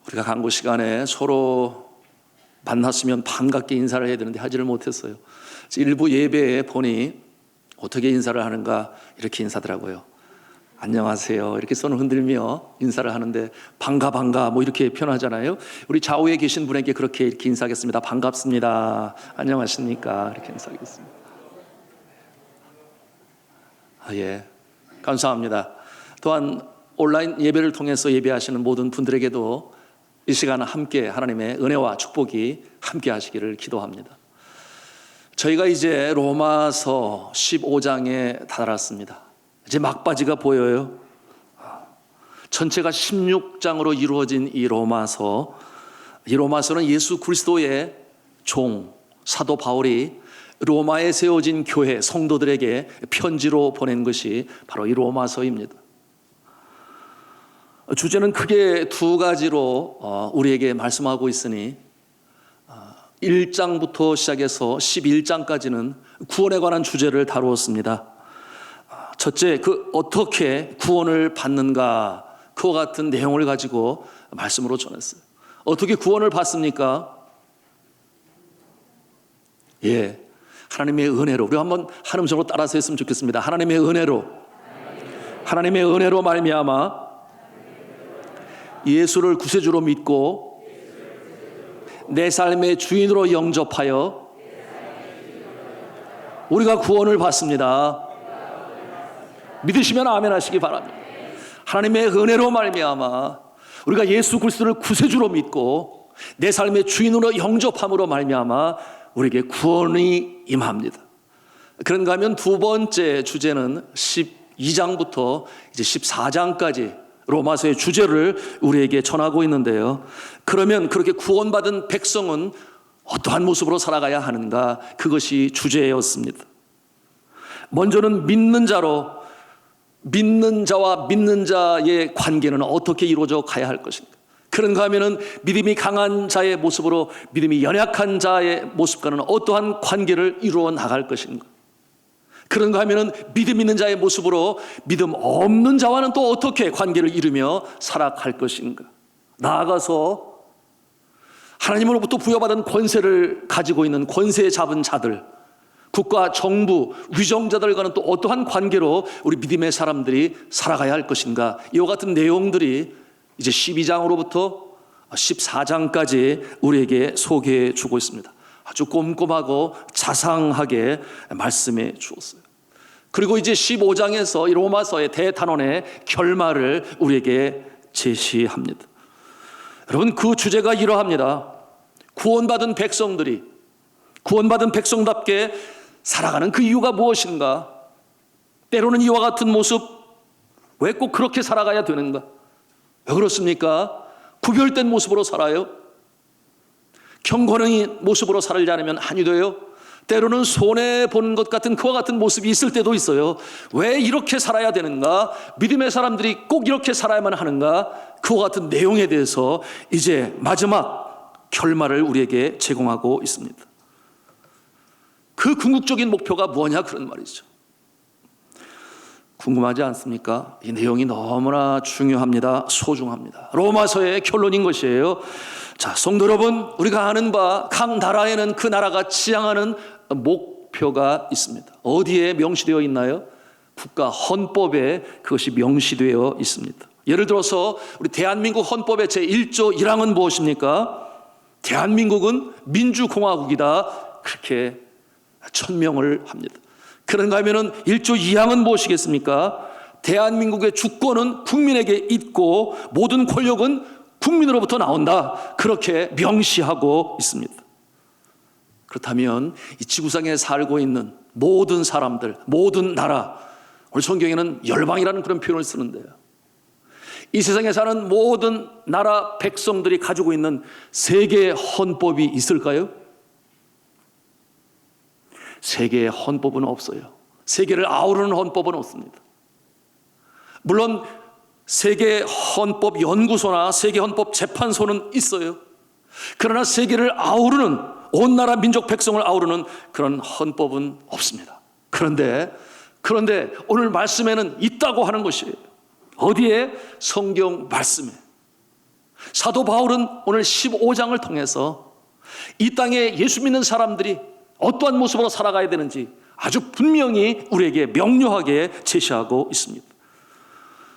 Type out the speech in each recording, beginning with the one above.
우리가 간구 시간에 서로 만났으면 반갑게 인사를 해야 되는데 하지를 못했어요. 일부 예배에 보니 어떻게 인사를 하는가 이렇게 인사더라고요. 안녕하세요 이렇게 손을 흔들며 인사를 하는데 반가 뭐 이렇게 표현하잖아요. 우리 좌우에 계신 분에게 그렇게 이렇게 인사하겠습니다. 반갑습니다. 안녕하십니까 이렇게 인사하겠습니다. 예, 감사합니다. 또한 온라인 예배를 통해서 예배하시는 모든 분들에게도 이 시간 함께 하나님의 은혜와 축복이 함께 하시기를 기도합니다. 저희가 이제 로마서 15장에 달았습니다. 이제 막바지가 보여요. 전체가 16장으로 이루어진 이 로마서는 예수 그리스도의 종 사도 바울이 로마에 세워진 교회 성도들에게 편지로 보낸 것이 바로 이 로마서입니다. 주제는 크게 두 가지로 우리에게 말씀하고 있으니 1장부터 시작해서 11장까지는 구원에 관한 주제를 다루었습니다. 첫째, 어떻게 구원을 받는가 그와 같은 내용을 가지고 말씀으로 전했어요. 어떻게 구원을 받습니까? 예, 하나님의 은혜로. 우리 한번 한 음성으로 따라서 했으면 좋겠습니다. 하나님의 은혜로 말미암아 예수를 구세주로 믿고 내 삶의 주인으로 영접하여 우리가 구원을 받습니다. 믿으시면 아멘 하시기 바랍니다. 하나님의 은혜로 말미암아 우리가 예수 그리스도를 구세주로 믿고 내 삶의 주인으로 영접함으로 말미암아 우리에게 구원이 임합니다. 그런가 하면 두 번째 주제는 12장부터 이제 14장까지 로마서의 주제를 우리에게 전하고 있는데요. 그러면 그렇게 구원받은 백성은 어떠한 모습으로 살아가야 하는가? 그것이 주제였습니다. 먼저는 믿는 자와 믿는 자의 관계는 어떻게 이루어져 가야 할 것인가? 그런가 하면은 믿음이 강한 자의 모습으로 믿음이 연약한 자의 모습과는 어떠한 관계를 이루어 나갈 것인가? 그런가 하면은 믿음 있는 자의 모습으로 믿음 없는 자와는 또 어떻게 관계를 이루며 살아갈 것인가? 나아가서 하나님으로부터 부여받은 권세를 가지고 있는 권세 잡은 자들, 국가, 정부, 위정자들과는 또 어떠한 관계로 우리 믿음의 사람들이 살아가야 할 것인가? 이와 같은 내용들이 이제 12장으로부터 14장까지 우리에게 소개해 주고 있습니다. 아주 꼼꼼하고 자상하게 말씀해 주었어요. 그리고 이제 15장에서 이 로마서의 대단원의 결말을 우리에게 제시합니다. 여러분, 그 주제가 이러합니다. 구원받은 백성답게 살아가는 그 이유가 무엇인가? 때로는 이와 같은 모습, 왜 꼭 그렇게 살아가야 되는가? 왜 그렇습니까? 구별된 모습으로 살아요. 경건의 모습으로 살지 않으면 아니 돼요. 때로는 손해보는 것 같은 그와 같은 모습이 있을 때도 있어요. 왜 이렇게 살아야 되는가? 믿음의 사람들이 꼭 이렇게 살아야만 하는가? 그와 같은 내용에 대해서 이제 마지막 결말을 우리에게 제공하고 있습니다. 그 궁극적인 목표가 뭐냐 그런 말이죠. 궁금하지 않습니까? 이 내용이 너무나 중요합니다. 소중합니다. 로마서의 결론인 것이에요. 자, 성도 여러분, 우리가 아는 바 각 나라에는 그 나라가 지향하는 목표가 있습니다. 어디에 명시되어 있나요? 국가 헌법에 그것이 명시되어 있습니다. 예를 들어서 우리 대한민국 헌법의 제1조 1항은 무엇입니까? 대한민국은 민주공화국이다. 그렇게 천명을 합니다. 그런가 하면은 1조 2항은 무엇이겠습니까? 대한민국의 주권은 국민에게 있고 모든 권력은 국민으로부터 나온다. 그렇게 명시하고 있습니다. 그렇다면 이 지구상에 살고 있는 모든 사람들, 모든 나라, 오늘 성경에는 열방이라는 그런 표현을 쓰는데요. 이 세상에 사는 모든 나라 백성들이 가지고 있는 세계의 헌법이 있을까요? 세계의 헌법은 없어요. 세계를 아우르는 헌법은 없습니다. 물론 세계 헌법 연구소나 세계 헌법 재판소는 있어요. 그러나 세계를 아우르는 온 나라 민족 백성을 아우르는 그런 헌법은 없습니다. 그런데 오늘 말씀에는 있다고 하는 것이에요. 어디에? 성경 말씀에. 사도 바울은 오늘 15장을 통해서 이 땅에 예수 믿는 사람들이 어떠한 모습으로 살아가야 되는지 아주 분명히 우리에게 명료하게 제시하고 있습니다.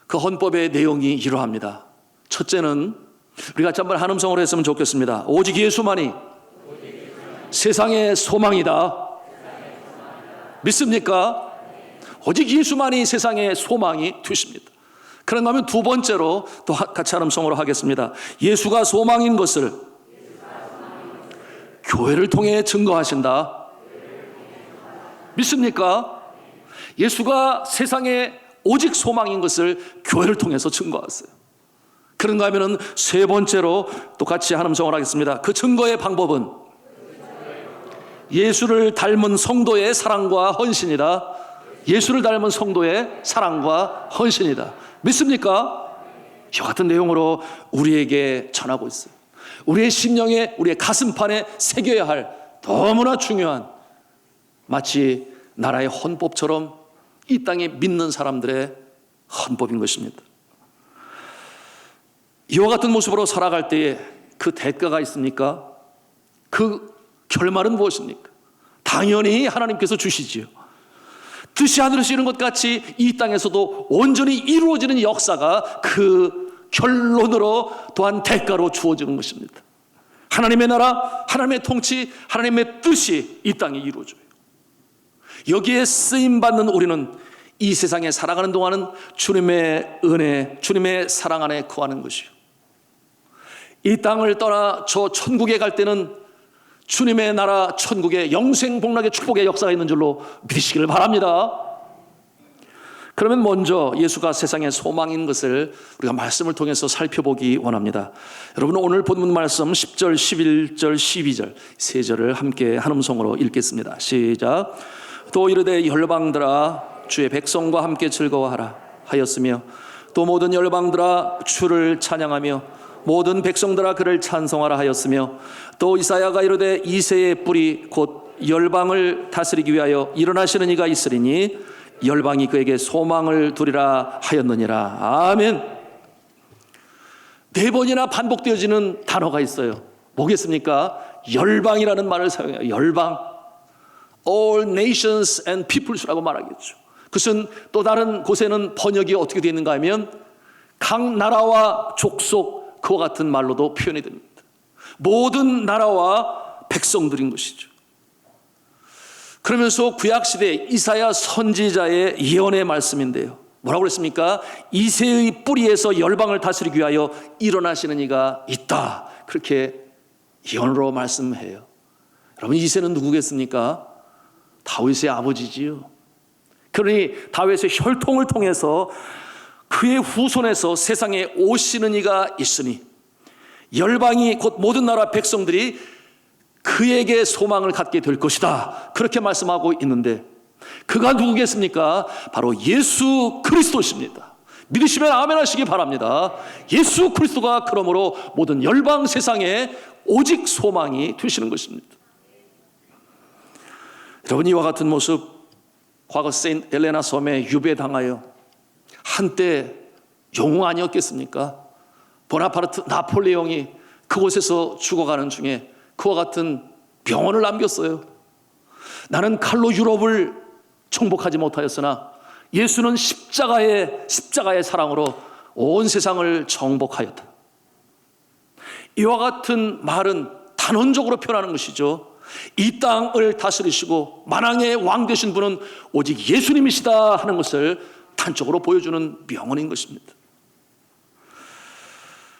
그 헌법의 내용이 이러합니다. 첫째는 우리 같이 한번 한 음성으로 했으면 좋겠습니다. 오직 예수만이 세상의 소망이다. 믿습니까? 오직 예수만이 세상의 소망이 되십니다. 그런가 하면 두 번째로 또 같이 한 음성으로 하겠습니다. 예수가 소망인 것을 교회를 통해 증거하신다. 믿습니까? 예수가 세상에 오직 소망인 것을 교회를 통해서 증거하세요. 그런가 하면 세 번째로 똑같이 한 음성을 하겠습니다. 그 증거의 방법은 예수를 닮은 성도의 사랑과 헌신이다. 예수를 닮은 성도의 사랑과 헌신이다. 믿습니까? 이와 같은 내용으로 우리에게 전하고 있어요. 우리의 심령에, 우리의 가슴판에 새겨야 할 너무나 중요한, 마치 나라의 헌법처럼 이 땅에 믿는 사람들의 헌법인 것입니다. 이와 같은 모습으로 살아갈 때에 그 대가가 있습니까? 그 결말은 무엇입니까? 당연히 하나님께서 주시지요. 뜻이 하늘에서 이룬 것 같이 이 땅에서도 온전히 이루어지는 역사가 그 결론으로 또한 대가로 주어지는 것입니다. 하나님의 나라, 하나님의 통치, 하나님의 뜻이 이 땅에 이루어져요. 여기에 쓰임받는 우리는 이 세상에 살아가는 동안은 주님의 은혜, 주님의 사랑 안에 거하는 것이요. 이 땅을 떠나 저 천국에 갈 때는 주님의 나라 천국에 영생복락의 축복의 역사가 있는 줄로 믿으시기를 바랍니다. 그러면 먼저 예수가 세상의 소망인 것을 우리가 말씀을 통해서 살펴보기 원합니다. 여러분, 오늘 본문 말씀 10절, 11절, 12절 세 절을 함께 한 음성으로 읽겠습니다. 시작. 또 이르되 열방들아 주의 백성과 함께 즐거워하라 하였으며 또 모든 열방들아 주를 찬양하며 모든 백성들아 그를 찬송하라 하였으며 또 이사야가 이르되 이새의 뿌리 곧 열방을 다스리기 위하여 일어나시는 이가 있으리니 열방이 그에게 소망을 두리라 하였느니라. 아멘. 네 번이나 반복되어지는 단어가 있어요. 뭐겠습니까? 열방이라는 말을 사용해요. 열방. All nations and peoples라고 말하겠죠. 그것은 또 다른 곳에는 번역이 어떻게 되어 있는가 하면 각 나라와 족속, 그와 같은 말로도 표현이 됩니다. 모든 나라와 백성들인 것이죠. 그러면서 구약시대 이사야 선지자의 예언의 말씀인데요. 뭐라고 그랬습니까? 이새의 뿌리에서 열방을 다스리기 위하여 일어나시는 이가 있다. 그렇게 예언으로 말씀해요. 여러분, 이새는 누구겠습니까? 다윗의 아버지지요. 그러니 다윗의 혈통을 통해서 그의 후손에서 세상에 오시는 이가 있으니 열방이 곧 모든 나라 백성들이 그에게 소망을 갖게 될 것이다. 그렇게 말씀하고 있는데 그가 누구겠습니까? 바로 예수 그리스도십니다. 믿으시면 아멘 하시기 바랍니다. 예수 그리스도가 그러므로 모든 열방 세상에 오직 소망이 되시는 것입니다. 여러분, 이와 같은 모습 과거 세인트 엘레나 섬에 유배당하여 한때 영웅 아니었겠습니까? 보나파르트 나폴레옹이 그곳에서 죽어가는 중에 그와 같은 명언을 남겼어요. 나는 칼로 유럽을 정복하지 못하였으나 예수는 십자가의 사랑으로 온 세상을 정복하였다. 이와 같은 말은 단언적으로 표현하는 것이죠. 이 땅을 다스리시고 만왕의 왕 되신 분은 오직 예수님이시다 하는 것을 단적으로 보여주는 명언인 것입니다.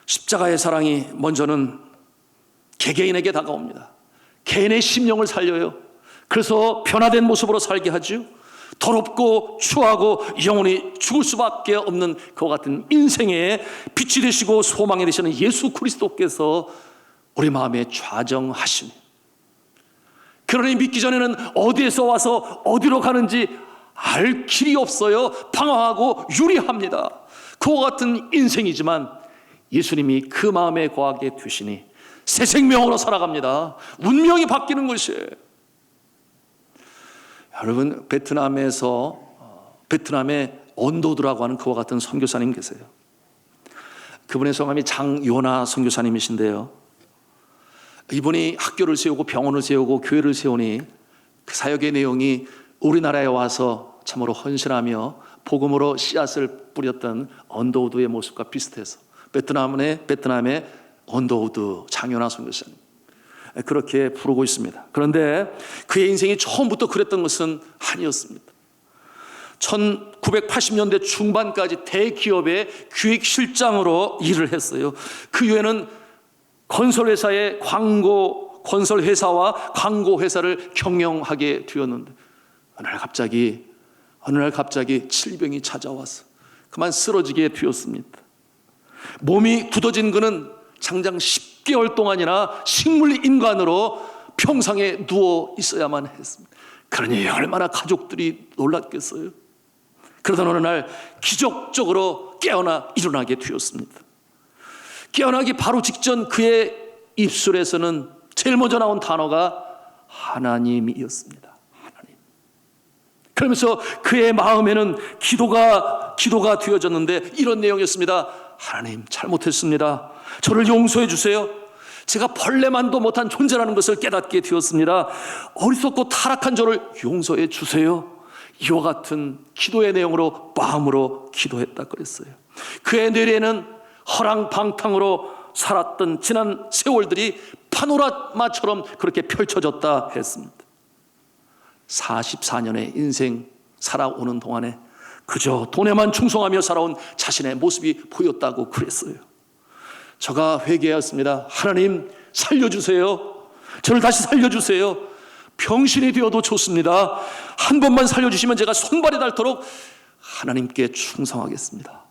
십자가의 사랑이 먼저는 개개인에게 다가옵니다. 개인의 심령을 살려요. 그래서 변화된 모습으로 살게 하죠. 더럽고 추하고 영원히 죽을 수밖에 없는 그와 같은 인생의 빛이 되시고 소망이 되시는 예수 그리스도께서 우리 마음에 좌정하시니, 그러니 믿기 전에는 어디에서 와서 어디로 가는지 알 길이 없어요. 방황하고 유리합니다. 그와 같은 인생이지만 예수님이 그 마음에 거하게 되시니 새 생명으로 살아갑니다. 운명이 바뀌는 것이에요. 여러분, 베트남에 언도드라고 하는 그와 같은 선교사님 계세요. 그분의 성함이 장요나 선교사님이신데요, 이분이 학교를 세우고 병원을 세우고 교회를 세우니 그 사역의 내용이 우리나라에 와서 참으로 헌신하며 복음으로 씨앗을 뿌렸던 언더우드의 모습과 비슷해서 베트남의 언더우드 장요나 선교사님, 그렇게 부르고 있습니다. 그런데 그의 인생이 처음부터 그랬던 것은 아니었습니다. 1980년대 중반까지 대기업의 기획실장으로 일을 했어요. 그 이후에는 건설회사와 광고회사를 경영하게 되었는데 어느 날 갑자기 질병이 찾아와서 그만 쓰러지게 되었습니다. 몸이 굳어진 그는 장장 10개월 동안이나 식물인간으로 평상에 누워 있어야만 했습니다. 그러니 얼마나 가족들이 놀랐겠어요. 그러던 어느 날 기적적으로 깨어나 일어나게 되었습니다. 깨어나기 바로 직전 그의 입술에서는 제일 먼저 나온 단어가 하나님이었습니다. 하나님. 그러면서 그의 마음에는 기도가 되어졌는데 이런 내용이었습니다. 하나님, 잘못했습니다. 저를 용서해 주세요. 제가 벌레만도 못한 존재라는 것을 깨닫게 되었습니다. 어리석고 타락한 저를 용서해 주세요. 이와 같은 기도의 내용으로 마음으로 기도했다 그랬어요. 그의 뇌리에는 허랑방탕으로 살았던 지난 세월들이 파노라마처럼 그렇게 펼쳐졌다 했습니다. 44년의 인생 살아오는 동안에 그저 돈에만 충성하며 살아온 자신의 모습이 보였다고 그랬어요. 저가 회개하였습니다. 하나님, 살려주세요. 저를 다시 살려주세요. 병신이 되어도 좋습니다. 한 번만 살려주시면 제가 손발이 닳도록 하나님께 충성하겠습니다.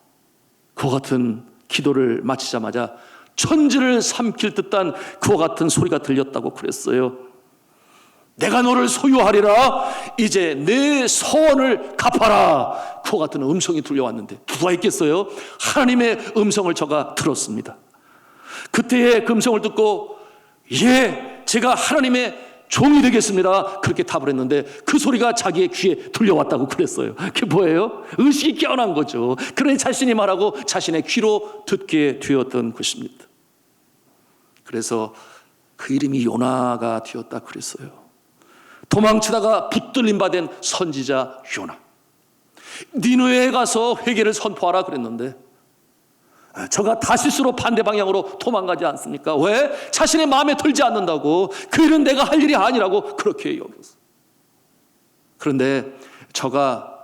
그와 같은 기도를 마치자마자 천지를 삼킬 듯한 그와 같은 소리가 들렸다고 그랬어요. 내가 너를 소유하리라. 이제 내 서원을 갚아라. 그와 같은 음성이 들려왔는데 누가 있겠어요? 하나님의 음성을 저가 들었습니다. 그때의 그 음성을 듣고 예, 제가 하나님의 종이 되겠습니다. 그렇게 답을 했는데 그 소리가 자기의 귀에 들려왔다고 그랬어요. 그게 뭐예요? 의식이 깨어난 거죠. 그러니 자신이 말하고 자신의 귀로 듣게 되었던 것입니다. 그래서 그 이름이 요나가 되었다 그랬어요. 도망치다가 붙들림 받은 선지자 요나. 니느웨에 가서 회개를 선포하라 그랬는데 저가 다시스로 반대 방향으로 도망가지 않습니까? 왜? 자신의 마음에 들지 않는다고. 그 일은 내가 할 일이 아니라고 그렇게 여겼어요. 그런데 저가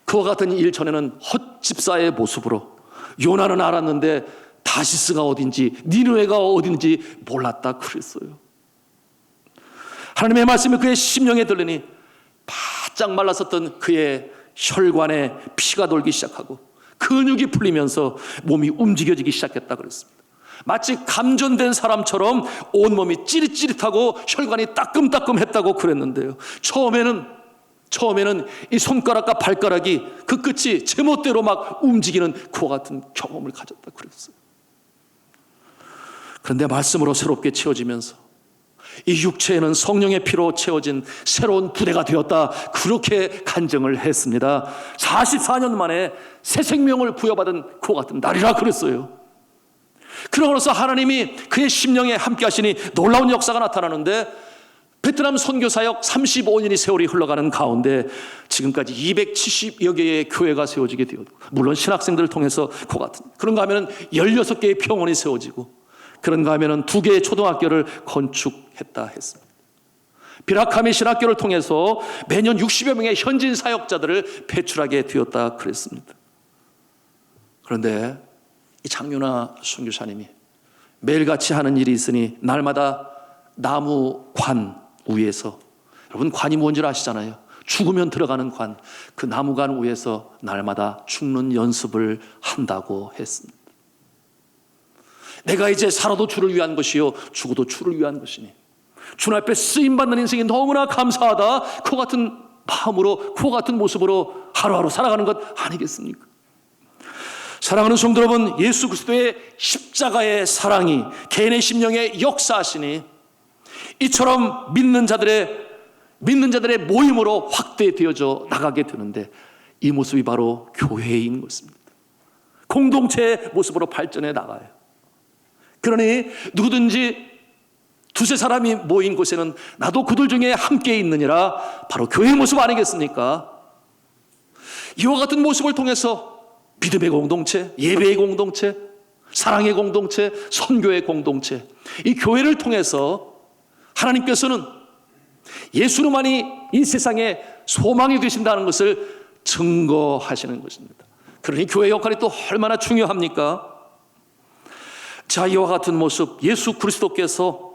그와 같은 일 전에는 헛집사의 모습으로 요나는 알았는데 다시스가 어딘지 니느웨가 어딘지 몰랐다 그랬어요. 하나님의 말씀이 그의 심령에 들리니 바짝 말랐었던 그의 혈관에 피가 돌기 시작하고 근육이 풀리면서 몸이 움직여지기 시작했다 그랬습니다. 마치 감전된 사람처럼 온몸이 찌릿찌릿하고 혈관이 따끔따끔했다고 그랬는데요. 처음에는 이 손가락과 발가락이 그 끝이 제멋대로 막 움직이는 그와 같은 경험을 가졌다 그랬어요. 그런데 말씀으로 새롭게 채워지면서 이 육체에는 성령의 피로 채워진 새로운 부대가 되었다, 그렇게 간증을 했습니다. 44년 만에 새 생명을 부여받은 그와 같은 날이라 그랬어요. 그러므로서 하나님이 그의 심령에 함께 하시니 놀라운 역사가 나타나는데 베트남 선교사역 35년이 세월이 흘러가는 가운데 지금까지 270여 개의 교회가 세워지게 되었고, 물론 신학생들을 통해서 그와 같은, 그런가 하면 16개의 병원이 세워지고, 그런가 하면 2개의 초등학교를 건축했다 했습니다. 비라카미 신학교를 통해서 매년 60여 명의 현진 사역자들을 배출하게 되었다 그랬습니다. 그런데 이 장요나 선교사님이 매일같이 하는 일이 있으니 날마다 나무관 위에서, 여러분 관이 뭔지 아시잖아요. 죽으면 들어가는 관, 그 나무관 위에서 날마다 죽는 연습을 한다고 했습니다. 내가 이제 살아도 주를 위한 것이요 죽어도 주를 위한 것이니 주님 앞에 쓰임받는 인생이 너무나 감사하다, 그와 같은 마음으로 그와 같은 모습으로 하루하루 살아가는 것 아니겠습니까? 사랑하는 성도 여러분, 예수 그리스도의 십자가의 사랑이 개인의 심령에 역사하시니 이처럼 믿는 자들의 믿는 자들의 모임으로 확대되어져 나가게 되는데, 이 모습이 바로 교회인 것입니다. 공동체의 모습으로 발전해 나가요. 그러니 누구든지 두세 사람이 모인 곳에는 나도 그들 중에 함께 있느니라, 바로 교회의 모습 아니겠습니까? 이와 같은 모습을 통해서 믿음의 공동체, 예배의 공동체, 사랑의 공동체, 선교의 공동체, 이 교회를 통해서 하나님께서는 예수로만이 이 세상에 소망이 되신다는 것을 증거하시는 것입니다. 그러니 교회의 역할이 또 얼마나 중요합니까? 자, 이와 같은 모습, 예수 그리스도께서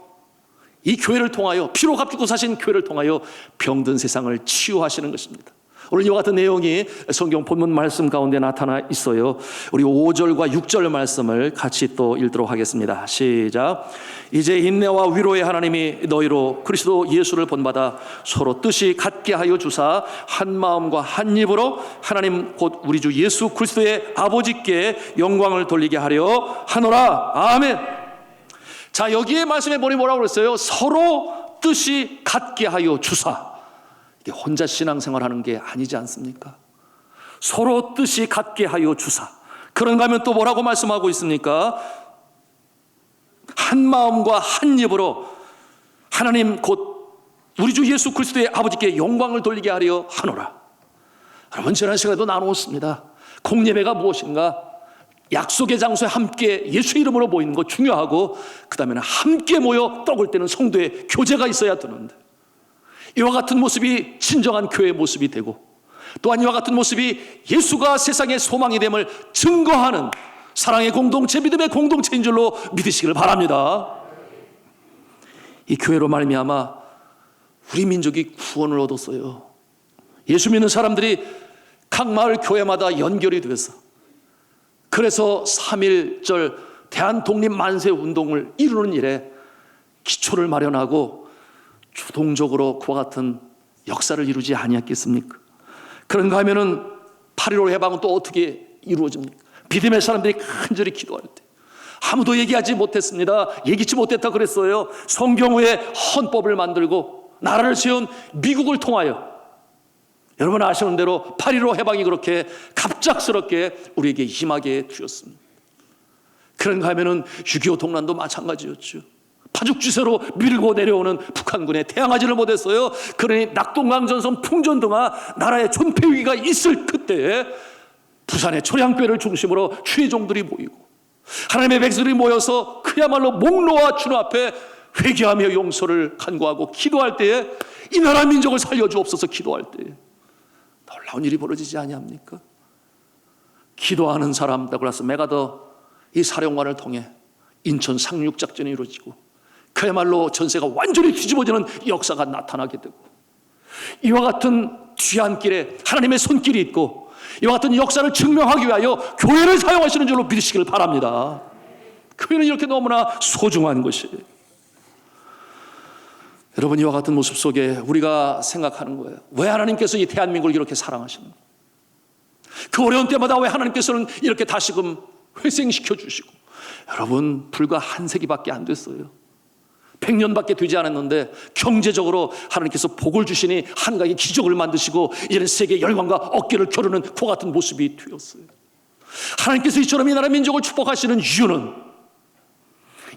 이 교회를 통하여, 피로 값주고 사신 교회를 통하여 병든 세상을 치유하시는 것입니다. 오늘 이와 같은 내용이 성경 본문 말씀 가운데 나타나 있어요. 우리 5절과 6절 말씀을 같이 또 읽도록 하겠습니다. 시작. 이제 인내와 위로의 하나님이 너희로 그리스도 예수를 본받아 서로 뜻이 같게 하여 주사 한 마음과 한 입으로 하나님 곧 우리 주 예수 그리스도의 아버지께 영광을 돌리게 하려 하노라. 아멘. 자, 여기에 말씀해 보니 뭐라고 그랬어요? 서로 뜻이 같게 하여 주사. 혼자 신앙생활하는 게 아니지 않습니까? 서로 뜻이 같게 하여 주사. 그런가 하면 또 뭐라고 말씀하고 있습니까? 한 마음과 한 입으로 하나님 곧 우리 주 예수 그리스도의 아버지께 영광을 돌리게 하려 하노라. 여러분, 지난 시간에도 나누었습니다. 공예배가 무엇인가? 약속의 장소에 함께 예수 이름으로 모이는 거 중요하고, 그 다음에는 함께 모여 떡을 떼는 성도의 교제가 있어야 되는데, 이와 같은 모습이 진정한 교회의 모습이 되고, 또한 이와 같은 모습이 예수가 세상의 소망이 됨을 증거하는 사랑의 공동체, 믿음의 공동체인 줄로 믿으시기를 바랍니다. 이 교회로 말미암아 우리 민족이 구원을 얻었어요. 예수 믿는 사람들이 각 마을 교회마다 연결이 되어서, 그래서 3.1절 대한독립만세 운동을 이루는 일에 기초를 마련하고 주동적으로 그와 같은 역사를 이루지 아니었겠습니까? 그런가 하면은 8.15 해방은 또 어떻게 이루어집니까? 믿음의 사람들이 간절히 기도할 때 아무도 얘기하지 못했습니다. 얘기치 못했다 그랬어요. 성경 후에 헌법을 만들고 나라를 세운 미국을 통하여, 여러분 아시는 대로 8.15 해방이 그렇게 갑작스럽게 우리에게 임하게 되었습니다. 그런가 하면은 6.25 동란도 마찬가지였죠. 파죽지세로 밀고 내려오는 북한군에 대항하지를 못했어요. 그러니 낙동강전선 풍전등화 나라의 존폐 위기가 있을 그때에 부산의 초량교회를 중심으로 최종들이 모이고 하나님의 백성들이 모여서 그야말로 목놓아 주님 앞에 회개하며 용서를 간구하고 기도할 때에, 이 나라 민족을 살려주옵소서 기도할 때에 놀라운 일이 벌어지지 아니합니까? 기도하는 사람 더글라스 맥아더 이 사령관을 통해 인천 상륙작전이 이루어지고 그야말로 전세가 완전히 뒤집어지는 역사가 나타나게 되고, 이와 같은 귀한 길에 하나님의 손길이 있고, 이와 같은 역사를 증명하기 위하여 교회를 사용하시는 줄로 믿으시길 바랍니다. 교회는 이렇게 너무나 소중한 것이에요. 여러분, 이와 같은 모습 속에 우리가 생각하는 거예요. 왜 하나님께서 이 대한민국을 이렇게 사랑하시는 거예요? 그 어려운 때마다 왜 하나님께서는 이렇게 다시금 회생시켜 주시고, 여러분 불과 한 세기밖에 안 됐어요. 100년밖에 되지 않았는데 경제적으로 하나님께서 복을 주시니 한가지 기적을 만드시고 이제는 세계 열강과 어깨를 겨루는 그와 같은 모습이 되었어요. 하나님께서 이처럼 이 나라 민족을 축복하시는 이유는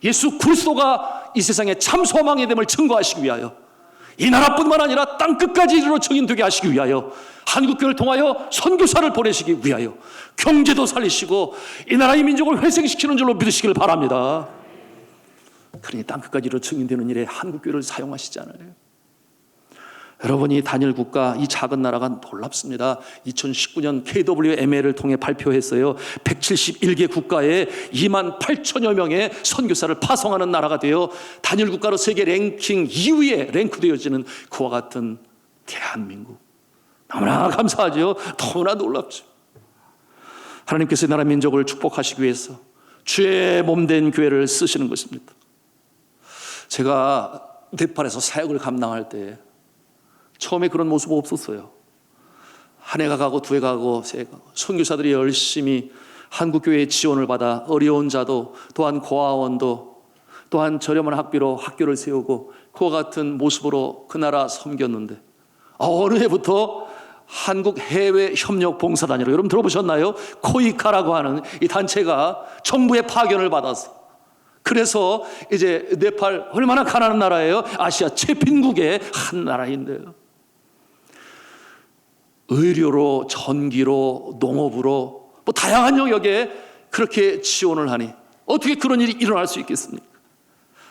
예수 그리스도가 이 세상에 참 소망의 됨을 증거하시기 위하여, 이 나라뿐만 아니라 땅끝까지 이르러 증인되게 하시기 위하여, 한국교회를 통하여 선교사를 보내시기 위하여 경제도 살리시고 이 나라의 민족을 회생시키는 줄로 믿으시길 바랍니다. 그러니 땅끝까지 이르러 증인되는 일에 한국교회를 사용하시잖아요. 여러분이 단일 국가, 이 작은 나라가 놀랍습니다. 2019년 KWMA를 통해 발표했어요. 171개 국가에 28,000여 명의 선교사를 파송하는 나라가 되어 단일 국가로 세계 랭킹 2위에 랭크되어지는 그와 같은 대한민국. 너무나 감사하죠. 너무나 놀랍죠. 하나님께서 나라 민족을 축복하시기 위해서 주의 몸된 교회를 쓰시는 것입니다. 제가 네팔에서 사역을 감당할 때 처음에 그런 모습 없었어요. 한 해가 가고 두 해가 가고 세 해가 가고 선교사들이 열심히 한국교회의 지원을 받아 어려운 자도, 또한 고아원도, 또한 저렴한 학비로 학교를 세우고 그와 같은 모습으로 그 나라 섬겼는데 어느 해부터 한국 해외협력봉사단이라고 여러분 들어보셨나요? 코이카라고 하는 이 단체가 정부의 파견을 받아서 그래서 이제 네팔 얼마나 가난한 나라예요? 아시아 최빈국의 한 나라인데요. 의료로, 전기로, 농업으로 뭐 다양한 영역에 그렇게 지원을 하니 어떻게 그런 일이 일어날 수 있겠습니까?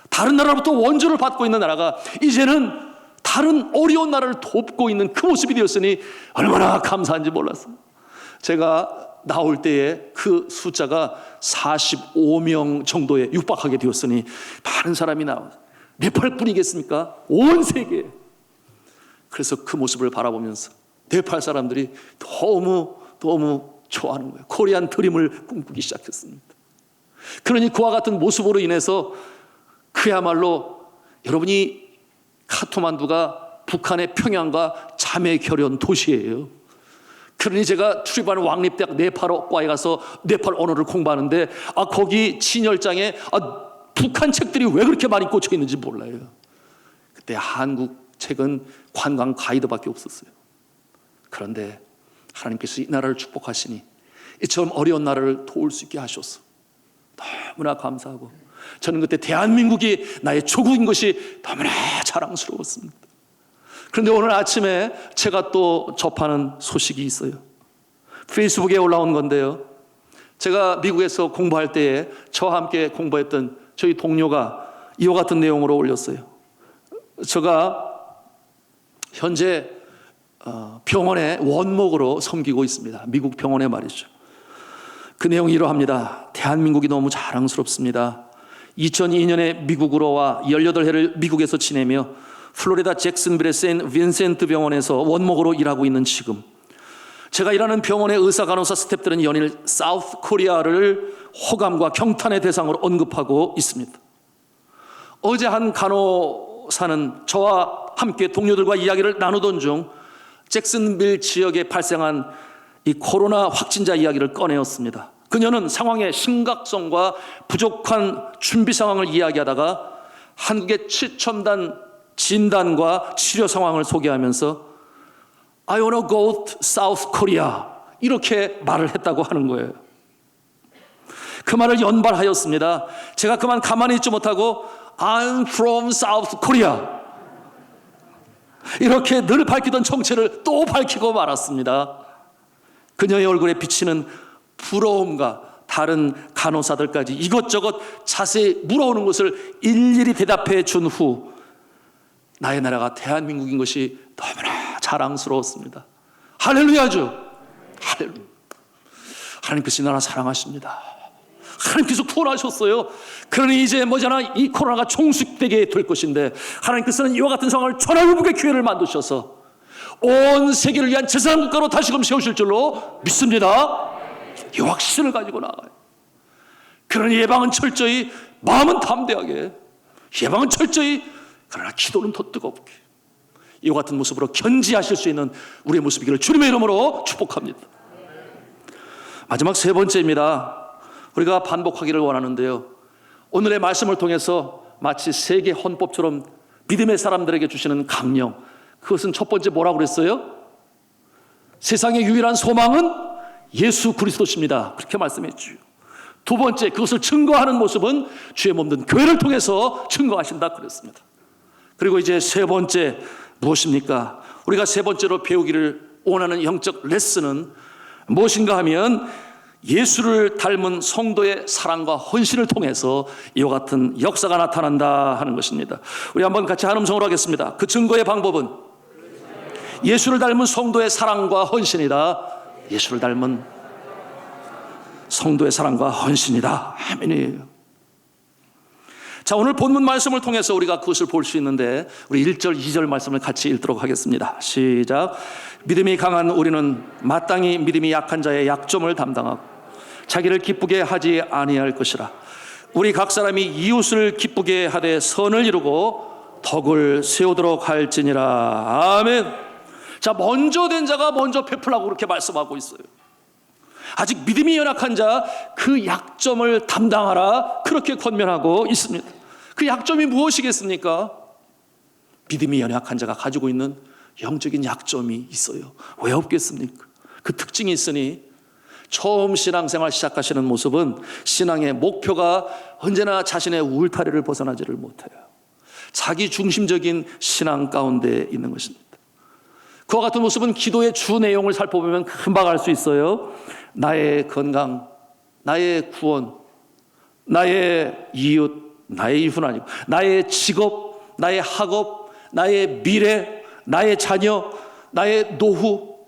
다른 나라로부터 원조를 받고 있는 나라가 이제는 다른 어려운 나라를 돕고 있는 그 모습이 되었으니 얼마나 감사한지 몰랐어요. 제가 나올 때에 그 숫자가 45명 정도에 육박하게 되었으니 많은 사람이 나와서 네팔뿐이겠습니까? 온 세계. 그래서 그 모습을 바라보면서 네팔 사람들이 너무 좋아하는 거예요. 코리안 드림을 꿈꾸기 시작했습니다. 그러니 그와 같은 모습으로 인해서 그야말로 여러분이 카트만두가 북한의 평양과 자매결연 도시예요. 그러니 제가 출입하는 왕립대학 네팔어과에 가서 네팔 언어를 공부하는데 거기 진열장에 북한 책들이 왜 그렇게 많이 꽂혀 있는지 몰라요. 그때 한국 책은 관광 가이드밖에 없었어요. 그런데 하나님께서 이 나라를 축복하시니 이처럼 어려운 나라를 도울 수 있게 하셨어. 너무나 감사하고 저는 그때 대한민국이 나의 조국인 것이 너무나 자랑스러웠습니다. 그런데 오늘 아침에 제가 또 접하는 소식이 있어요. 페이스북에 올라온 건데요. 제가 미국에서 공부할 때에 저와 함께 공부했던 저희 동료가 이와 같은 내용으로 올렸어요. 제가 현재 병원의 원목으로 섬기고 있습니다. 미국 병원에 말이죠. 그 내용이 이러합니다. 대한민국이 너무 자랑스럽습니다. 2002년에 미국으로 와 18해를 미국에서 지내며 플로리다 잭슨빌의 세인트 빈센트 병원에서 원목으로 일하고 있는 지금 제가 일하는 병원의 의사 간호사 스태프들은 연일 사우스 코리아를 호감과 경탄의 대상으로 언급하고 있습니다. 어제 한 간호사는 저와 함께 동료들과 이야기를 나누던 중 잭슨빌 지역에 발생한 이 코로나 확진자 이야기를 꺼내었습니다. 그녀는 상황의 심각성과 부족한 준비 상황을 이야기하다가 한국의 최첨단 진단과 치료 상황을 소개하면서 I wanna go to South Korea 이렇게 말을 했다고 하는 거예요. 그 말을 연발하였습니다. 제가 그만 가만히 있지 못하고 I'm from South Korea 이렇게 늘 밝히던 정체를 또 밝히고 말았습니다. 그녀의 얼굴에 비치는 부러움과 다른 간호사들까지 이것저것 자세히 물어오는 것을 일일이 대답해 준 후 나의 나라가 대한민국인 것이 너무나 자랑스러웠습니다. 할렐루야죠. 할렐루야. 하나님께서 이 나라 사랑하십니다. 하나님께서 구원하셨어요. 그러니 이제 머지않아 이 코로나가 종식되게 될 것인데 하나님께서는 이와 같은 상황을 전화위복의 기회를 만드셔서 온 세계를 위한 제사장 국가로 다시금 세우실 줄로 믿습니다. 이 확신을 가지고 나가요. 그러니 예방은 철저히, 마음은 담대하게, 예방은 철저히, 그러나 기도는 더 뜨겁게 이와 같은 모습으로 견지하실 수 있는 우리의 모습이기를 주님의 이름으로 축복합니다. 마지막 세 번째입니다. 우리가 반복하기를 원하는데요. 오늘의 말씀을 통해서 마치 세계 헌법처럼 믿음의 사람들에게 주시는 강령, 그것은 첫 번째 뭐라고 그랬어요? 세상의 유일한 소망은 예수 그리스도십니다. 그렇게 말씀했죠. 두 번째, 그것을 증거하는 모습은 주의 몸된 교회를 통해서 증거하신다 그랬습니다. 그리고 이제 세 번째 무엇입니까? 우리가 세 번째로 배우기를 원하는 영적 레슨은 무엇인가 하면 예수를 닮은 성도의 사랑과 헌신을 통해서 이와 같은 역사가 나타난다 하는 것입니다. 우리 한번 같이 한 음성으로 하겠습니다. 그 증거의 방법은 예수를 닮은 성도의 사랑과 헌신이다. 예수를 닮은 성도의 사랑과 헌신이다. 아멘이에요. 자, 오늘 본문 말씀을 통해서 우리가 그것을 볼 수 있는데 우리 1절, 2절 말씀을 같이 읽도록 하겠습니다. 시작. 믿음이 강한 우리는 마땅히 믿음이 약한 자의 약점을 담당하고 자기를 기쁘게 하지 아니할 것이라. 우리 각 사람이 이웃을 기쁘게 하되 선을 이루고 덕을 세우도록 할지니라. 아멘. 자, 먼저 된 자가 먼저 베풀라고 그렇게 말씀하고 있어요. 아직 믿음이 연약한 자 그 약점을 담당하라 그렇게 권면하고 있습니다. 그 약점이 무엇이겠습니까? 믿음이 연약한 자가 가지고 있는 영적인 약점이 있어요. 왜 없겠습니까? 그 특징이 있으니 처음 신앙생활 시작하시는 모습은 신앙의 목표가 언제나 자신의 울타리를 벗어나지를 못해요. 자기 중심적인 신앙 가운데 있는 것입니다. 그와 같은 모습은 기도의 주 내용을 살펴보면 금방 알 수 있어요. 나의 건강, 나의 구원, 나의 이웃, 나의 이웃은 아니고 나의 직업, 나의 학업, 나의 미래, 나의 자녀, 나의 노후,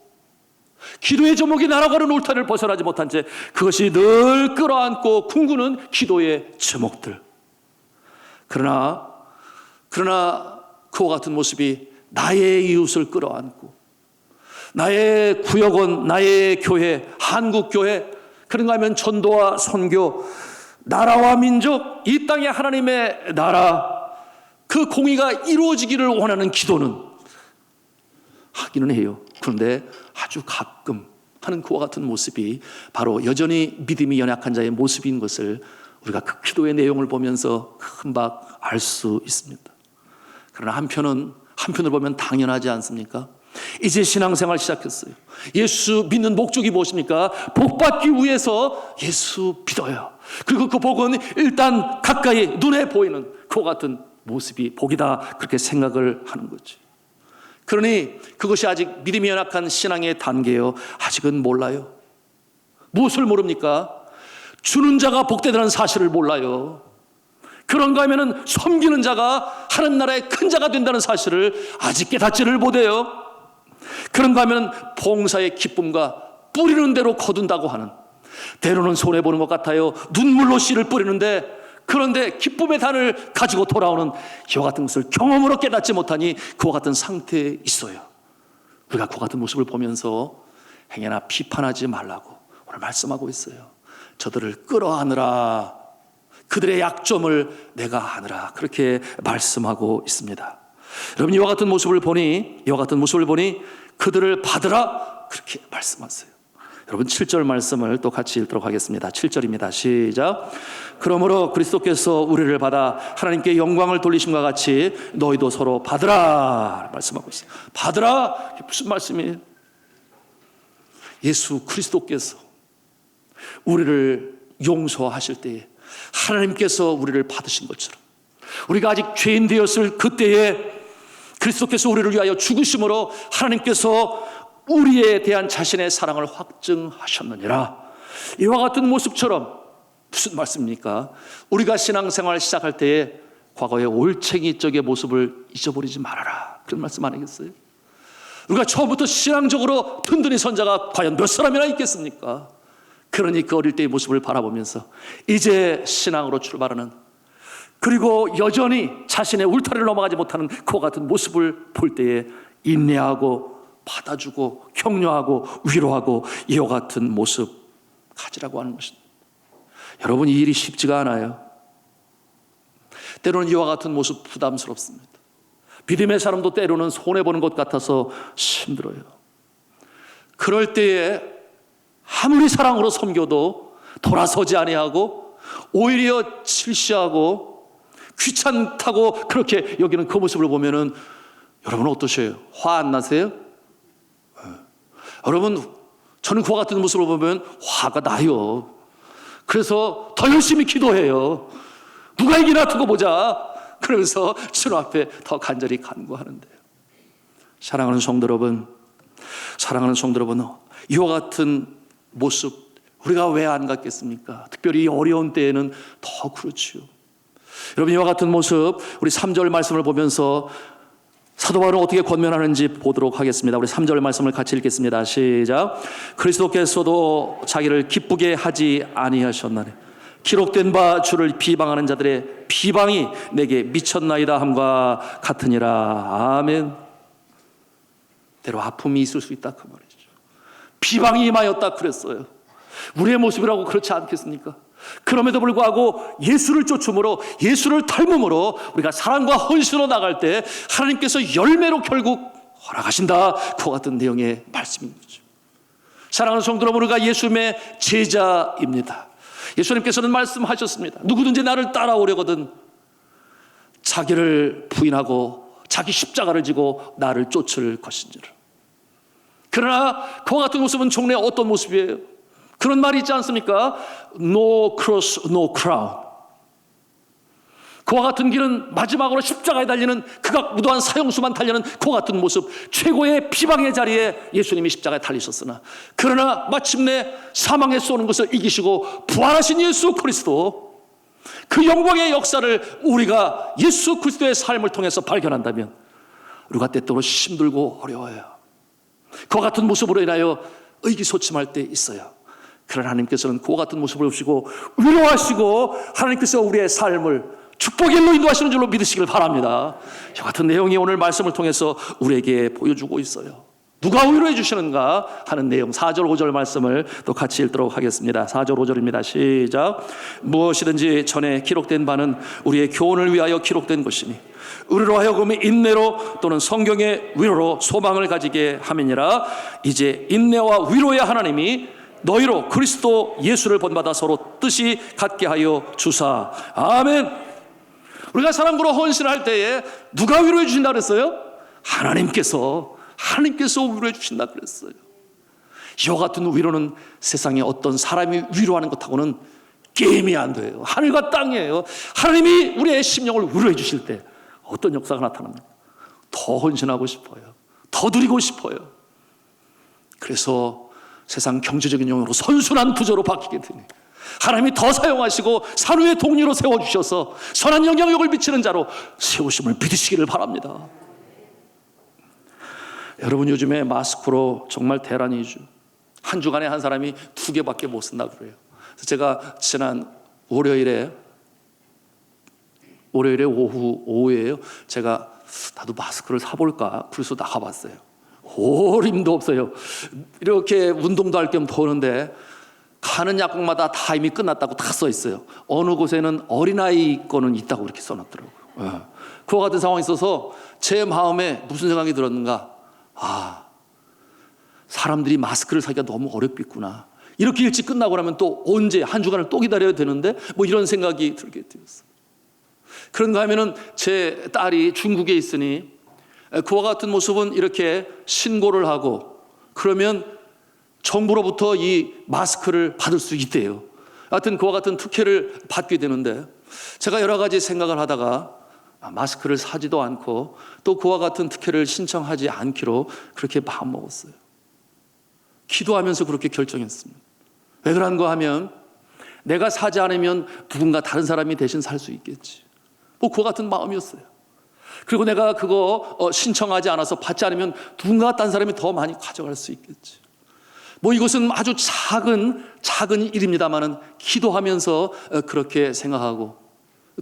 기도의 제목이 날아가는 울타리를 벗어나지 못한 채 그것이 늘 끌어안고 궁구는 기도의 제목들. 그러나 그와 같은 모습이 나의 이웃을 끌어안고 나의 구역원, 나의 교회, 한국교회, 그런가 하면 전도와 선교, 나라와 민족, 이 땅에 하나님의 나라, 그 공의가 이루어지기를 원하는 기도는 하기는 해요. 그런데 아주 가끔 하는 그와 같은 모습이 바로 여전히 믿음이 연약한 자의 모습인 것을 우리가 그 기도의 내용을 보면서 금방 알 수 있습니다. 그러나 한편으로 보면 당연하지 않습니까? 이제 신앙생활 시작했어요. 예수 믿는 목적이 무엇입니까? 복받기 위해서 예수 믿어요. 그리고 그 복은 일단 가까이 눈에 보이는 그와 같은 모습이 복이다, 그렇게 생각을 하는 거지. 그러니 그것이 아직 믿음이 연약한 신앙의 단계요. 아직은 몰라요. 무엇을 모릅니까? 주는 자가 복되다는 사실을 몰라요. 그런가 하면은 섬기는 자가 하는 나라의 큰 자가 된다는 사실을 아직 깨닫지를 못해요. 그런가 하면 봉사의 기쁨과 뿌리는 대로 거둔다고 하는, 때로는 손해보는 것 같아요. 눈물로 씨를 뿌리는데, 그런데 기쁨의 단을 가지고 돌아오는 이와 같은 것을 경험으로 깨닫지 못하니 그와 같은 상태에 있어요. 우리가 그와 같은 모습을 보면서 행여나 비판하지 말라고 오늘 말씀하고 있어요. 저들을 끌어안으라, 그들의 약점을 내가 아느라, 그렇게 말씀하고 있습니다. 여러분, 이와 같은 모습을 보니 그들을 받으라, 그렇게 말씀하세요. 여러분, 7절 말씀을 또 같이 읽도록 하겠습니다. 7절입니다. 시작. 그러므로 그리스도께서 우리를 받아 하나님께 영광을 돌리심과 같이 너희도 서로 받으라 말씀하고 있어요. 받으라, 이게 무슨 말씀이에요? 예수 그리스도께서 우리를 용서하실 때에 하나님께서 우리를 받으신 것처럼, 우리가 아직 죄인 되었을 그때에 그리스도께서 우리를 위하여 죽으심으로 하나님께서 우리에 대한 자신의 사랑을 확증하셨느니라. 이와 같은 모습처럼, 무슨 말씀입니까? 우리가 신앙생활 시작할 때에 과거의 올챙이적의 모습을 잊어버리지 말아라, 그런 말씀 아니겠어요? 우리가 처음부터 신앙적으로 든든히 선 자가 과연 몇 사람이나 있겠습니까? 그러니 그 어릴 때의 모습을 바라보면서 이제 신앙으로 출발하는, 그리고 여전히 자신의 울타리를 넘어가지 못하는 그와 같은 모습을 볼 때에 인내하고 받아주고 격려하고 위로하고 이와 같은 모습 가지라고 하는 것입니다. 여러분, 이 일이 쉽지가 않아요. 때로는 이와 같은 모습 부담스럽습니다. 믿음의 사람도 때로는 손해보는 것 같아서 힘들어요. 그럴 때에 아무리 사랑으로 섬겨도 돌아서지 아니하고 오히려 질시하고 귀찮다고 그렇게 여기는 그 모습을 보면은 여러분은 어떠세요? 화 안 나세요? 여러분, 저는 그와 같은 모습을 보면 화가 나요. 그래서 더 열심히 기도해요. 누가 이기나 두고 보자. 그러면서 주님 앞에 더 간절히 간구하는데요. 사랑하는 성도 여러분, 이와 같은 모습 우리가 왜 안 갖겠습니까? 특별히 어려운 때에는 더 그렇지요. 여러분, 이와 같은 모습, 우리 3절 말씀을 보면서 사도 바울은 어떻게 권면하는지 보도록 하겠습니다. 우리 3절 말씀을 같이 읽겠습니다. 시작. 그리스도께서도 자기를 기쁘게 하지 아니하셨나니 기록된 바 주를 비방하는 자들의 비방이 내게 미쳤나이다 함과 같으니라. 아멘. 때로 아픔이 있을 수 있다 그 말이죠. 비방이 임하였다 그랬어요. 우리의 모습이라고 그렇지 않겠습니까? 그럼에도 불구하고 예수를 쫓음으로, 예수를 닮음으로 우리가 사랑과 헌신으로 나갈 때 하나님께서 열매로 결국 허락하신다, 그와 같은 내용의 말씀인 거죠. 사랑하는 성도 여러분, 우리가 예수님의 제자입니다. 예수님께서는 말씀하셨습니다. 누구든지 나를 따라오려거든 자기를 부인하고 자기 십자가를 지고 나를 쫓을 것인지를. 그러나 그와 같은 모습은 종래의 어떤 모습이에요? 그런 말이 있지 않습니까? No cross, no crown. 그와 같은 길은 마지막으로 십자가에 달리는 극악무도한 사형수만 달리는 그와 같은 모습, 최고의 비방의 자리에 예수님이 십자가에 달리셨으나 그러나 마침내 사망에 쏘는 것을 이기시고 부활하신 예수 그리스도, 그 영광의 역사를 우리가 예수 그리스도의 삶을 통해서 발견한다면 우리가 때때로 힘들고 어려워요. 그와 같은 모습으로 인하여 의기소침할 때 있어요. 그러나 하나님께서는 그와 같은 모습을 보시고 위로하시고 하나님께서 우리의 삶을 축복의 일로 인도하시는 줄로 믿으시길 바랍니다. 이 같은 내용이 오늘 말씀을 통해서 우리에게 보여주고 있어요. 누가 위로해 주시는가 하는 내용, 4절 5절 말씀을 또 같이 읽도록 하겠습니다. 4절 5절입니다. 시작. 무엇이든지 전에 기록된 바는 우리의 교훈을 위하여 기록된 것이니 우리로 하여금 인내로 또는 성경의 위로로 소망을 가지게 함이니라. 이제 인내와 위로의 하나님이 너희로 그리스도 예수를 본받아 서로 뜻이 같게 하여 주사. 아멘. 우리가 사랑으로 헌신할 때에 누가 위로해 주신다 그랬어요? 하나님께서 위로해 주신다 그랬어요. 이와 같은 위로는 세상에 어떤 사람이 위로하는 것하고는 게임이 안 돼요. 하늘과 땅이에요. 하나님이 우리의 심령을 위로해 주실 때 어떤 역사가 나타납니까? 더 헌신하고 싶어요. 더 드리고 싶어요. 그래서 세상 경제적인 용어로 선순환 부조로 바뀌게 되니 하나님이 더 사용하시고 산후의 동료로 세워주셔서 선한 영향력을 미치는 자로 세우심을 믿으시기를 바랍니다. 여러분, 요즘에 마스크로 정말 대란이죠. 한 주간에 한 사람이 2개밖에 못 쓴다 그래요. 그래서 제가 지난 월요일에 오후에요. 제가 나도 마스크를 사볼까 그래서 나가봤어요. 힘도 없어요. 이렇게 운동도 할 겸 더는데 가는 약국마다 다 이미 끝났다고 다 써 있어요. 어느 곳에는 어린아이 거는 있다고 이렇게 써놨더라고요. 그와 같은 상황이 있어서 제 마음에 무슨 생각이 들었는가? 사람들이 마스크를 사기가 너무 어렵겠구나. 이렇게 일찍 끝나고 나면 또 언제 한 주간을 또 기다려야 되는데 뭐 이런 생각이 들게 되었어요. 그런가 하면은 제 딸이 중국에 있으니 그와 같은 모습은 이렇게 신고를 하고 그러면 정부로부터 이 마스크를 받을 수 있대요. 하여튼 그와 같은 특혜를 받게 되는데 제가 여러 가지 생각을 하다가 마스크를 사지도 않고 또 그와 같은 특혜를 신청하지 않기로 그렇게 마음먹었어요. 기도하면서 그렇게 결정했습니다. 왜 그런가 하면 내가 사지 않으면 누군가 다른 사람이 대신 살 수 있겠지. 뭐 그와 같은 마음이었어요. 그리고 내가 그거 신청하지 않아서 받지 않으면 누군가 다른 사람이 더 많이 가져갈 수 있겠지. 뭐 이것은 아주 작은 일입니다만은 기도하면서 그렇게 생각하고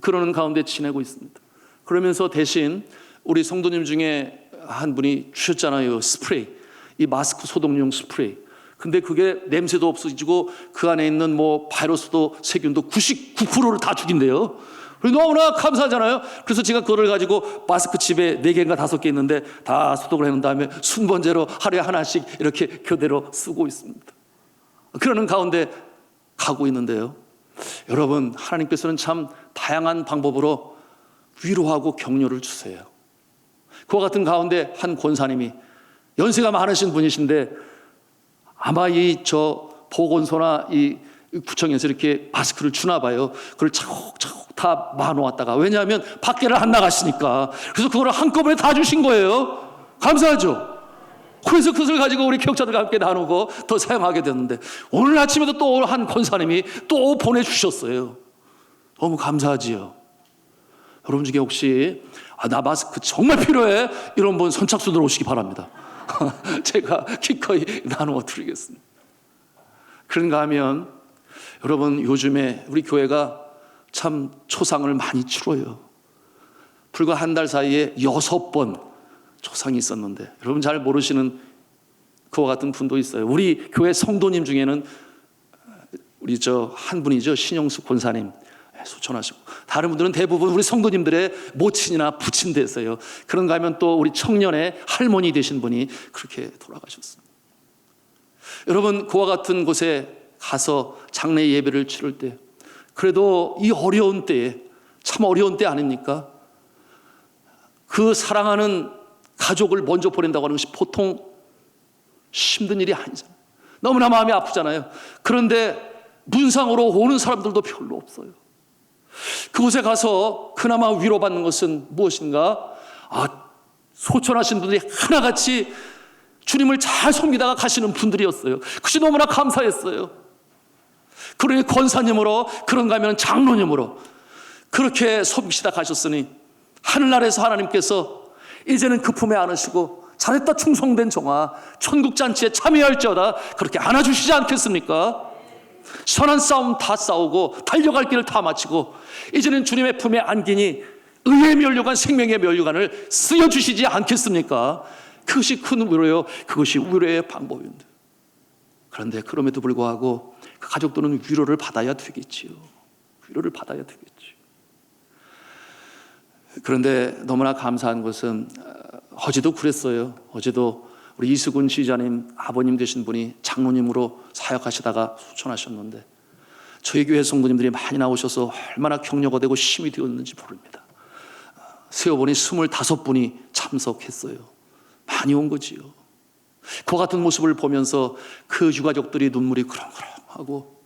그러는 가운데 지내고 있습니다. 그러면서 대신 우리 성도님 중에 한 분이 주셨잖아요. 스프레이, 이 마스크 소독용 스프레이. 근데 그게 냄새도 없어지고 그 안에 있는 뭐 바이러스도 세균도 99%를 다 죽인대요. 너무나 감사하잖아요. 그래서 제가 그거를 가지고 마스크 집에 4개인가 5개 있는데 다 소독을 해놓은 다음에 순번제로 하루에 하나씩 이렇게 교대로 쓰고 있습니다. 그러는 가운데 가고 있는데요. 여러분, 하나님께서는 참 다양한 방법으로 위로하고 격려를 주세요. 그와 같은 가운데 한 권사님이 연세가 많으신 분이신데 아마 보건소나 이 구청에서 이렇게 마스크를 주나 봐요. 그걸 차곡차곡 다 모아놓았다가, 왜냐하면 밖에를 안 나가시니까. 그래서 그걸 한꺼번에 다 주신 거예요. 감사하죠. 그래서 그것을 가지고 우리 교육자들과 함께 나누고 더 사용하게 됐는데 오늘 아침에도 또 한 권사님이 또 보내주셨어요. 너무 감사하지요. 여러분 중에 혹시 나 마스크 정말 필요해 이런 분 선착순 들어오시기 바랍니다. 제가 기꺼이 나누어 드리겠습니다. 그런가 하면 여러분, 요즘에 우리 교회가 참 초상을 많이 치러요. 불과 한 달 사이에 6번 초상이 있었는데 여러분 잘 모르시는 그와 같은 분도 있어요. 우리 교회 성도님 중에는 우리 한 분이죠. 신영숙 권사님 소천하시고, 다른 분들은 대부분 우리 성도님들의 모친이나 부친 되세요. 그런가 하면 또 우리 청년의 할머니 되신 분이 그렇게 돌아가셨습니다. 여러분, 그와 같은 곳에 가서 장례 예배를 치를 때 그래도 이 어려운 때에, 참 어려운 때 아닙니까? 그 사랑하는 가족을 먼저 보낸다고 하는 것이 보통 힘든 일이 아니잖아요. 너무나 마음이 아프잖아요. 그런데 문상으로 오는 사람들도 별로 없어요. 그곳에 가서 그나마 위로받는 것은 무엇인가? 소천하신 분들이 하나같이 주님을 잘 섬기다가 가시는 분들이었어요. 그것이 너무나 감사했어요. 그러니 권사님으로, 그런가 하면 장로님으로 그렇게 섬기시다 가셨으니 하늘나라에서 하나님께서 이제는 그 품에 안으시고 잘했다 충성된 종아 천국 잔치에 참여할지어다 그렇게 안아주시지 않겠습니까? 선한 싸움 다 싸우고 달려갈 길을 다 마치고 이제는 주님의 품에 안기니 의의 면류관 생명의 면류관을 쓰여주시지 않겠습니까? 그것이 큰 위로요. 그것이 위로의 방법입니다. 그런데 그럼에도 불구하고 그 가족들은 위로를 받아야 되겠지요. 위로를 받아야 되겠지요. 그런데 너무나 감사한 것은 어제도 그랬어요. 어제도 우리 이수근 지휘자님 아버님 되신 분이 장로님으로 사역하시다가 소천하셨는데 저희 교회 성도님들이 많이 나오셔서 얼마나 격려가 되고 힘이 되었는지 모릅니다. 세어보니 25분이 참석했어요. 많이 온 거지요. 그와 같은 모습을 보면서 그 유가족들이 눈물이 그렁그렁하고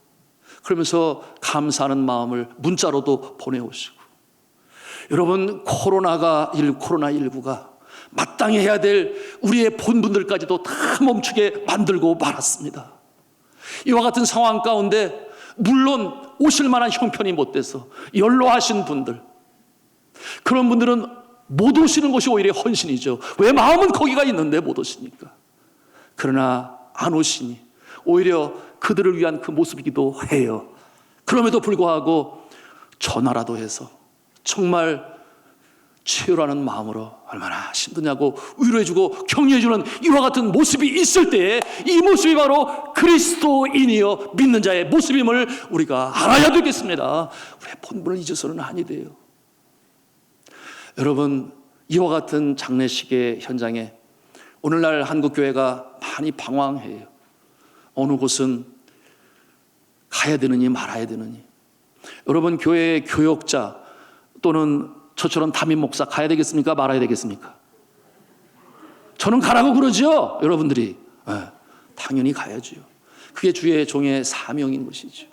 그러면서 감사하는 마음을 문자로도 보내오시고 여러분 코로나19가 마땅히 해야 될 우리의 본분들까지도 다 멈추게 만들고 말았습니다. 이와 같은 상황 가운데 물론 오실 만한 형편이 못 돼서 연로하신 분들 그런 분들은 못 오시는 것이 오히려 헌신이죠. 왜 마음은 거기가 있는데 못 오시니까. 그러나 안 오시니 오히려 그들을 위한 그 모습이기도 해요. 그럼에도 불구하고 전화라도 해서 정말 치유라는 마음으로 얼마나 힘드냐고 위로해주고 격려해주는 이와 같은 모습이 있을 때에 이 모습이 바로 그리스도인이여 믿는 자의 모습임을 우리가 알아야 되겠습니다. 우리의 본분을 잊어서는 아니 돼요. 여러분 이와 같은 장례식의 현장에 오늘날 한국교회가 많이 방황해요. 어느 곳은 가야 되느니 말아야 되느니. 여러분 교회의 교역자 또는 저처럼 담임 목사 가야 되겠습니까? 말아야 되겠습니까? 저는 가라고 그러죠. 여러분들이 당연히 가야죠. 그게 주의 종의 사명인 것이죠.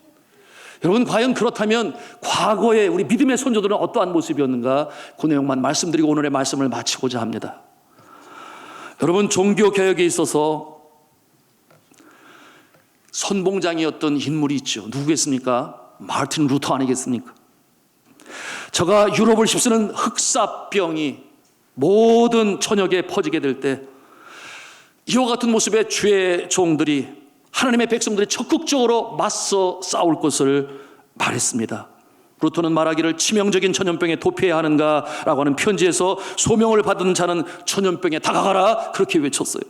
여러분 과연 그렇다면 과거에 우리 믿음의 선조들은 어떠한 모습이었는가 그 내용만 말씀드리고 오늘의 말씀을 마치고자 합니다. 여러분 종교개혁에 있어서 선봉장이었던 인물이 있죠. 누구겠습니까? 마르틴 루터 아니겠습니까? 저가 유럽을 휩쓰는 흑사병이 모든 천역에 퍼지게 될 때 이와 같은 모습의 주의 종들이 하나님의 백성들이 적극적으로 맞서 싸울 것을 말했습니다. 루터는 말하기를 치명적인 전염병에 도피해야 하는가라고 하는 편지에서 소명을 받은 자는 전염병에 다가가라 그렇게 외쳤어요.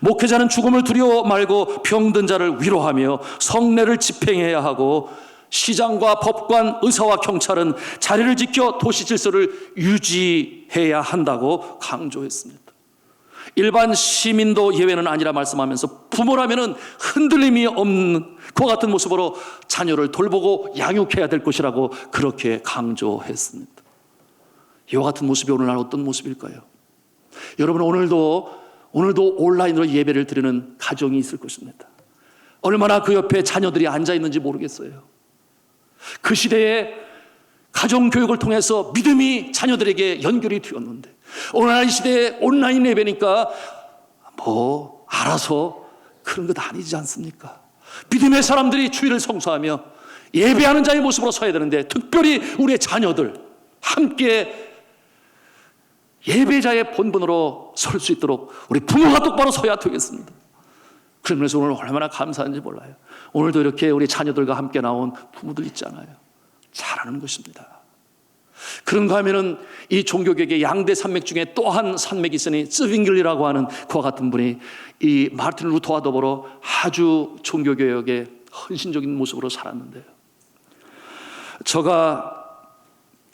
목회자는 죽음을 두려워 말고 병든 자를 위로하며 성례를 집행해야 하고 시장과 법관, 의사와 경찰은 자리를 지켜 도시 질서를 유지해야 한다고 강조했습니다. 일반 시민도 예외는 아니라 말씀하면서 부모라면 흔들림이 없는 그와 같은 모습으로 자녀를 돌보고 양육해야 될 것이라고 그렇게 강조했습니다. 이와 같은 모습이 오늘날 어떤 모습일까요? 여러분 오늘도 온라인으로 예배를 드리는 가정이 있을 것입니다. 얼마나 그 옆에 자녀들이 앉아 있는지 모르겠어요. 그 시대에 가정교육을 통해서 믿음이 자녀들에게 연결이 되었는데 오늘날 이 시대에 온라인 예배니까 알아서 그런 것 아니지 않습니까? 믿음의 사람들이 주일을 성수하며 예배하는 자의 모습으로 서야 되는데 특별히 우리의 자녀들 함께 예배자의 본분으로 설 수 있도록 우리 부모가 똑바로 서야 되겠습니다. 그러면서 오늘 얼마나 감사한지 몰라요. 오늘도 이렇게 우리 자녀들과 함께 나온 부모들 있잖아요. 잘하는 것입니다. 그런가 하면은 이 종교개혁의 양대 산맥 중에 또 한 산맥이 있으니 쯔빙글리라고 하는 그와 같은 분이 이 마르틴 루터와 더불어 아주 종교개혁의 헌신적인 모습으로 살았는데요. 저가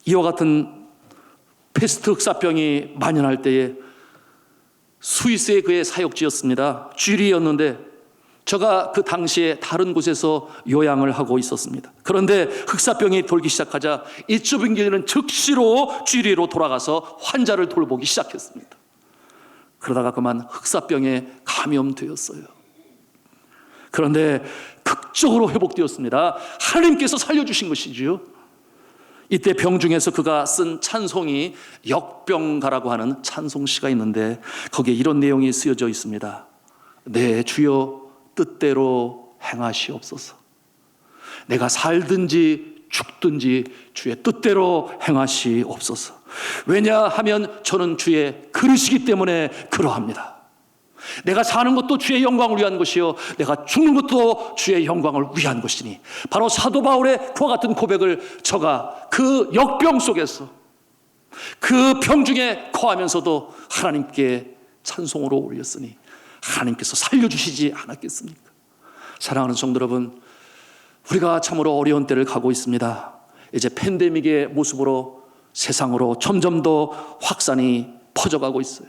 이와 같은 페스트 흑사병이 만연할 때에 스위스의 그의 사역지였습니다. 쥐리였는데 제가 그 당시에 다른 곳에서 요양을 하고 있었습니다. 그런데 흑사병이 돌기 시작하자 이쪽 교회는 즉시로 주리로 돌아가서 환자를 돌보기 시작했습니다. 그러다가 그만 흑사병에 감염되었어요. 그런데 극적으로 회복되었습니다. 하나님께서 살려주신 것이지요. 이때 병중에서 그가 쓴 찬송이 역병가라고 하는 찬송시가 있는데 거기에 이런 내용이 쓰여져 있습니다. 내 주여 뜻대로 행하시옵소서. 내가 살든지 죽든지 주의 뜻대로 행하시옵소서. 왜냐하면 저는 주의 그릇이기 때문에 그러합니다. 내가 사는 것도 주의 영광을 위한 것이요 내가 죽는 것도 주의 영광을 위한 것이니, 바로 사도 바울의 그와 같은 고백을 저가 그 역병 속에서 그 병중에 거하면서도 하나님께 찬송으로 올렸으니 하나님께서 살려주시지 않았겠습니까? 사랑하는 성도 여러분, 우리가 참으로 어려운 때를 가고 있습니다. 이제 팬데믹의 모습으로 세상으로 점점 더 확산이 퍼져가고 있어요.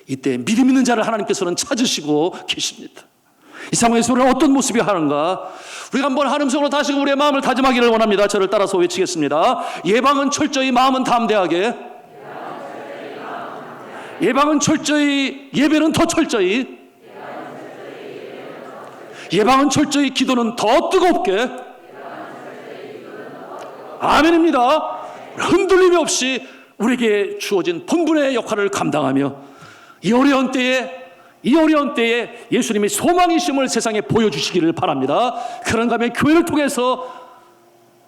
이때 믿음 있는 자를 하나님께서는 찾으시고 계십니다. 이 상황에서 우리는 어떤 모습이 하는가? 우리가 한번 하나님으로 다시 우리의 마음을 다짐하기를 원합니다. 저를 따라서 외치겠습니다. 예방은 철저히, 마음은 담대하게. 예방은 철저히, 예배는 더 철저히. 예방은 철저히, 기도는 더 뜨겁게. 아멘입니다. 흔들림이 없이 우리에게 주어진 본분의 역할을 감당하며 이 어려운 때에 예수님이 소망이심을 세상에 보여주시기를 바랍니다. 그런가 하면 교회를 통해서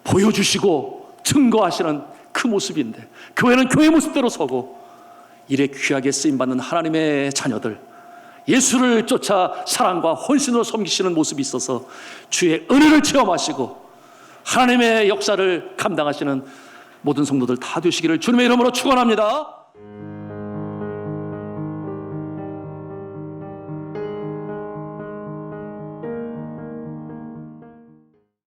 보여주시고 증거하시는 그 모습인데, 교회는 교회 모습대로 서고 일에 귀하게 쓰임받는 하나님의 자녀들, 예수를 쫓아 사랑과 헌신으로 섬기시는 모습이 있어서 주의 은혜를 체험하시고 하나님의 역사를 감당하시는 모든 성도들 다 되시기를 주님의 이름으로 축원합니다.